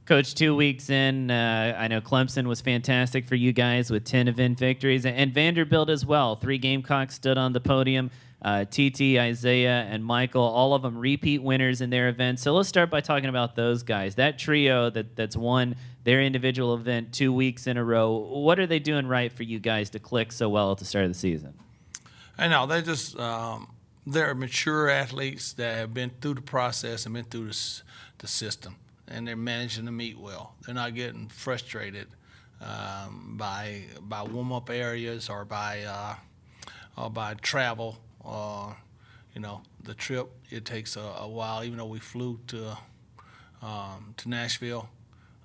Coach, 2 weeks in, I know Clemson was fantastic for you guys with 10 event victories, and Vanderbilt as well. 3 Gamecocks stood on the podium. TT, Isaiah, and Michael, all of them repeat winners in their events. So let's start by talking about those guys. That trio that's won their individual event 2 weeks in a row. What are they doing right for you guys to click so well at the start of the season? I know they're just they're mature athletes that have been through the process and been through the system, and they're managing to meet well. They're not getting frustrated by warm-up areas or by travel. The trip, it takes a while. Even though we flew to Nashville,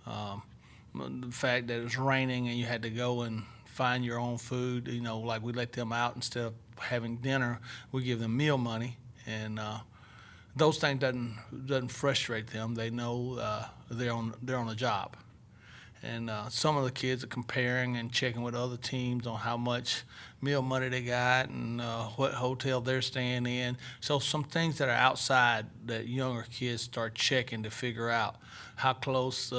the fact that it was raining and you had to go and find your own food. Like we let them out instead of having dinner, we give them meal money, and those things doesn't frustrate them. They know they're on the job. And some of the kids are comparing and checking with other teams on how much meal money they got and what hotel they're staying in. So some things that are outside that younger kids start checking to figure out how close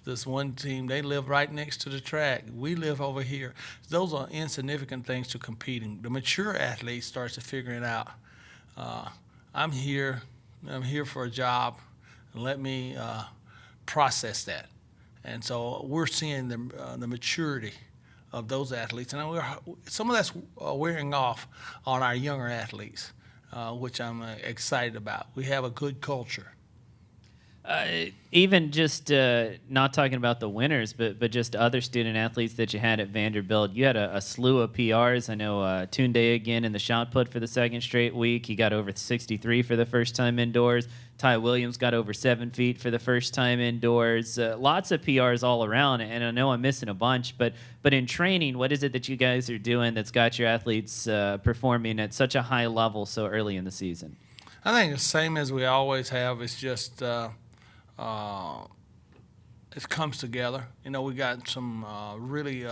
this one team, they live right next to the track. We live over here. Those are insignificant things to competing. The mature athlete starts to figure it out. I'm here for a job, and let me process that. And so we're seeing the maturity of those athletes, and some of that's wearing off on our younger athletes, which I'm excited about. We have a good culture. Even just not talking about the winners, but just other student athletes that you had at Vanderbilt. You had a slew of PRs. I know Tunde again in the shot put for the second straight week. He got over 63 for the first time indoors. Ty Williams got over 7 feet for the first time indoors. Lots of PRs all around, and I know I'm missing a bunch, but in training, what is it that you guys are doing that's got your athletes performing at such a high level so early in the season? I think the same as we always have. It's just it comes together. We got some really,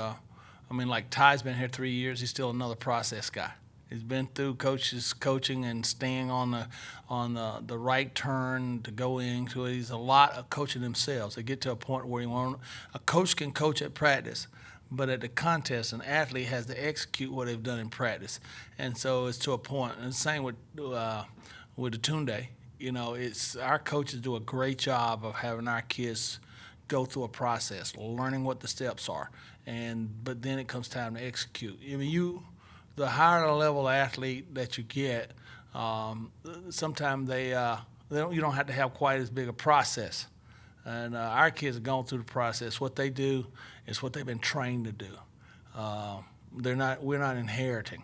like Ty's been here 3 years. He's still another process guy. He's been through coaching and staying on the right turn to go into it. He's a lot of coaching themselves. They get to a point where a coach can coach at practice, but at the contest, an athlete has to execute what they've done in practice. And so it's to a point. And the same with the Tunde. It's our coaches do a great job of having our kids go through a process, learning what the steps are, but then it comes time to execute. The higher level athlete that you get, sometimes you don't have to have quite as big a process. And our kids have gone through the process. What they do is what they've been trained to do. We're not inheriting.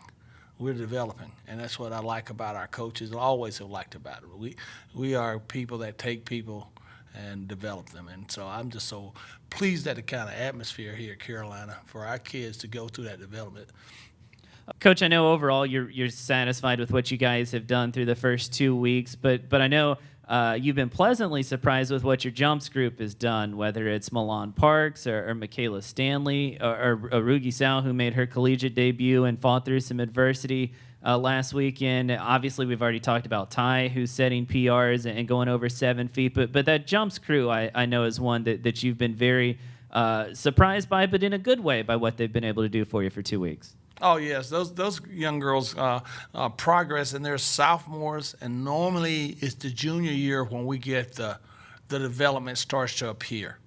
We're developing, and that's what I like about our coaches. I always have liked about it. We are people that take people and develop them, and so I'm just so pleased at the kind of atmosphere here at Carolina for our kids to go through that development. Coach, I know overall you're satisfied with what you guys have done through the first 2 weeks, but I know you've been pleasantly surprised with what your jumps group has done, whether it's Milan Parks or Michaela Stanley or Rugi Sao, who made her collegiate debut and fought through some adversity last weekend. Obviously, we've already talked about Ty, who's setting PRs and going over 7 feet, but that jumps crew I know is one that you've been very surprised by, but in a good way, by what they've been able to do for you for 2 weeks. Oh, yes. Those young girls progress, and they're sophomores, and normally it's the junior year when we get the development starts to appear.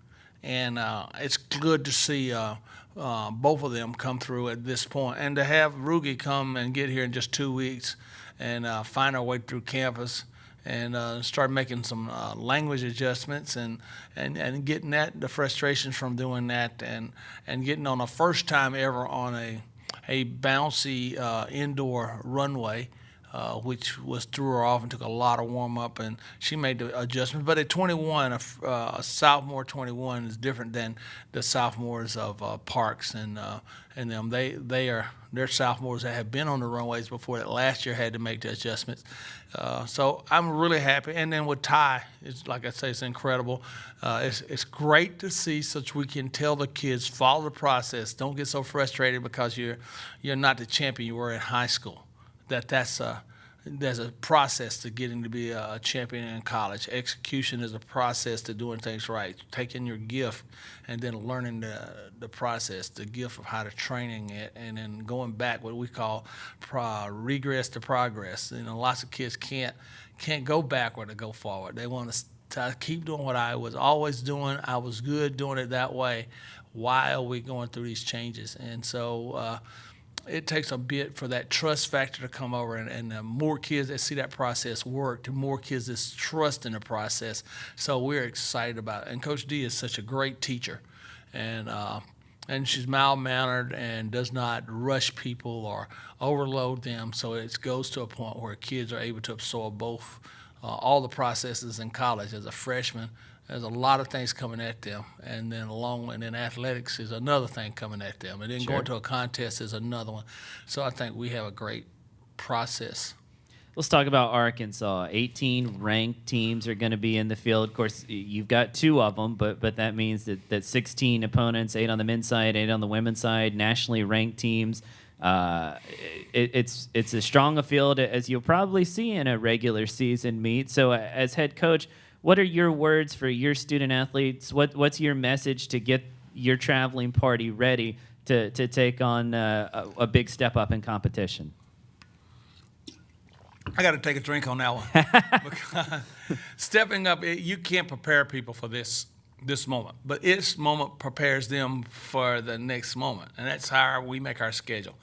And it's good to see both of them come through at this point. And to have Rugi come and get here in just 2 weeks and find our way through campus and start making some language adjustments and getting the frustrations from doing that and getting on a first time ever on a bouncy indoor runway, which threw her off and took a lot of warm-up, and she made the adjustment. But at 21, a sophomore 21 is different than the sophomores of Parks and them. They're sophomores that have been on the runways before that last year had to make the adjustments. So I'm really happy. And then with Ty, it's like I say, it's incredible. It's great to see such we can tell the kids, follow the process. Don't get so frustrated because you're not the champion you were in high school. That's there's a process to getting to be a champion in college. Execution is a process to doing things right, taking your gift and then learning the process, the gift of how to training it, and then going back, what we call regress to progress. Lots of kids can't go backward to go forward. They want to keep doing what I was always doing. I was good doing it that way. Why are we going through these changes? And so it takes a bit for that trust factor to come over, and the more kids that see that process work, the more kids that trust in the process. So we're excited about it. And Coach D is such a great teacher, and she's mild-mannered and does not rush people or overload them. So it goes to a point where kids are able to absorb both all the processes in college. As a freshman, there's a lot of things coming at them, and then athletics is another thing coming at them, and then Sure. going to a contest is another one. So I think we have a great process. Let's talk about Arkansas. 18 ranked teams are going to be in the field. Of course, you've got 2 of them, but that means that 16 opponents, 8 on the men's side, 8 on the women's side, nationally ranked teams. It's as strong a field as you'll probably see in a regular season meet. So as head coach, what are your words for your student athletes? What's your message to get your traveling party ready to take on a big step up in competition? I got to take a drink on that one. Because stepping up, you can't prepare people for this moment, but this moment prepares them for the next moment, and that's how we make our schedule.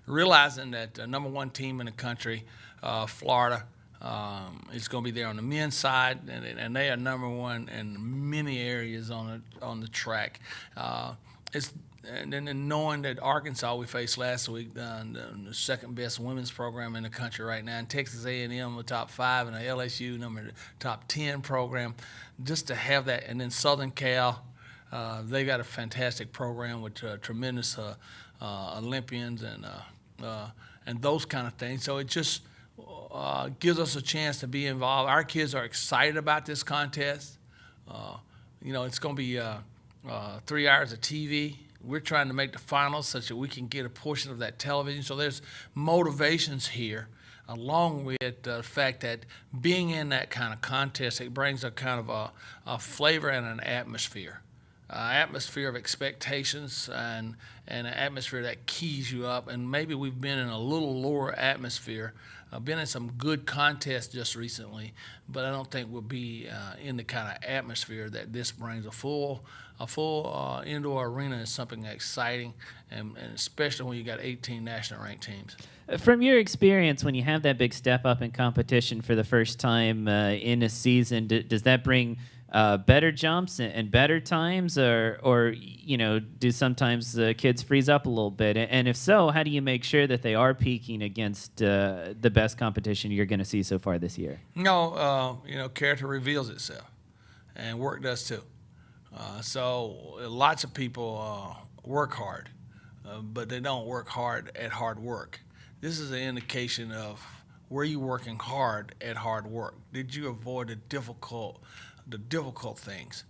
Realizing that the number 1 team in the country, Florida, is going to be there on the men's side, and they are number 1 in many areas on the track. And then knowing that Arkansas we faced last week, the second best women's program in the country right now, and Texas A&M the top 5, and the LSU top 10 program, just to have that, and then Southern Cal, they got a fantastic program with tremendous Olympians and those kind of things. So it just gives us a chance to be involved. Our kids are excited about this contest. It's going to be 3 hours of TV. We're trying to make the finals such that we can get a portion of that television. So there's motivations here, along with the fact that being in that kind of contest, it brings a kind of a flavor and an atmosphere. Atmosphere of expectations and an atmosphere that keys you up. And maybe we've been in a little lower atmosphere. Been in some good contests just recently, but I don't think we'll be in the kind of atmosphere that this brings. A full indoor arena is something exciting, and especially when you got 18 national ranked teams. From your experience, when you have that big step up in competition for the first time in a season, does that bring better jumps and better times, or do sometimes kids freeze up a little bit? And if so, how do you make sure that they are peaking against the best competition you're going to see so far this year? Character reveals itself, and work does too. So lots of people work hard, but they don't work hard at hard work. This is an indication of were you working hard at hard work? Did you avoid the difficult things?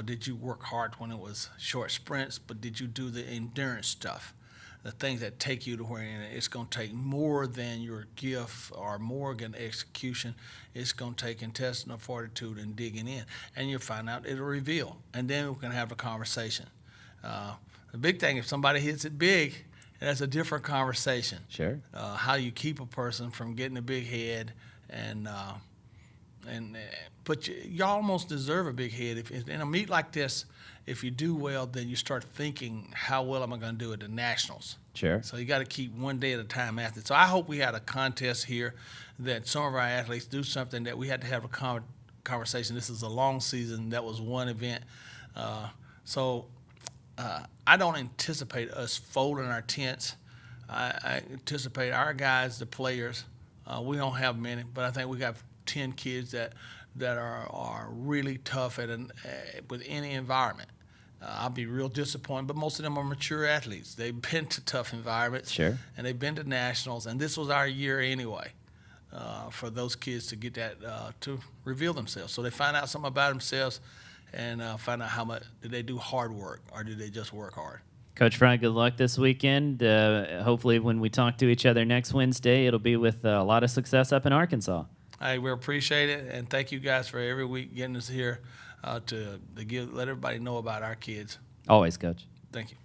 Did you work hard when it was short sprints, but did you do the endurance stuff, the things that take you to where it's going to take more than your gift or more than execution? It's going to take intestinal fortitude and digging in, and you'll find out it'll reveal, and then we can have a conversation. The big thing, if somebody hits it big, that's a different conversation. Sure. How you keep a person from getting a big head, but you almost deserve a big head. If in a meet like this, if you do well, then you start thinking, how well am I going to do at the nationals? Sure. So you got to keep one day at a time athletes. So I hope we had a contest here that some of our athletes do something that we had to have a conversation. This is a long season. That was one event. I don't anticipate us folding our tents. I anticipate our guys, the players, we don't have many, but I think we got 10 kids that are really tough with any environment. I'll be real disappointed, but most of them are mature athletes. They've been to tough environments, Sure. And they've been to nationals, and this was our year anyway for those kids to get that to reveal themselves. So they find out something about themselves and find out how much did they do hard work or did they just work hard. Coach Frye, good luck this weekend. Hopefully, when we talk to each other next Wednesday, it'll be with a lot of success up in Arkansas. Hey, we appreciate it, and thank you guys for every week getting us here to let everybody know about our kids. Always, Coach. Thank you.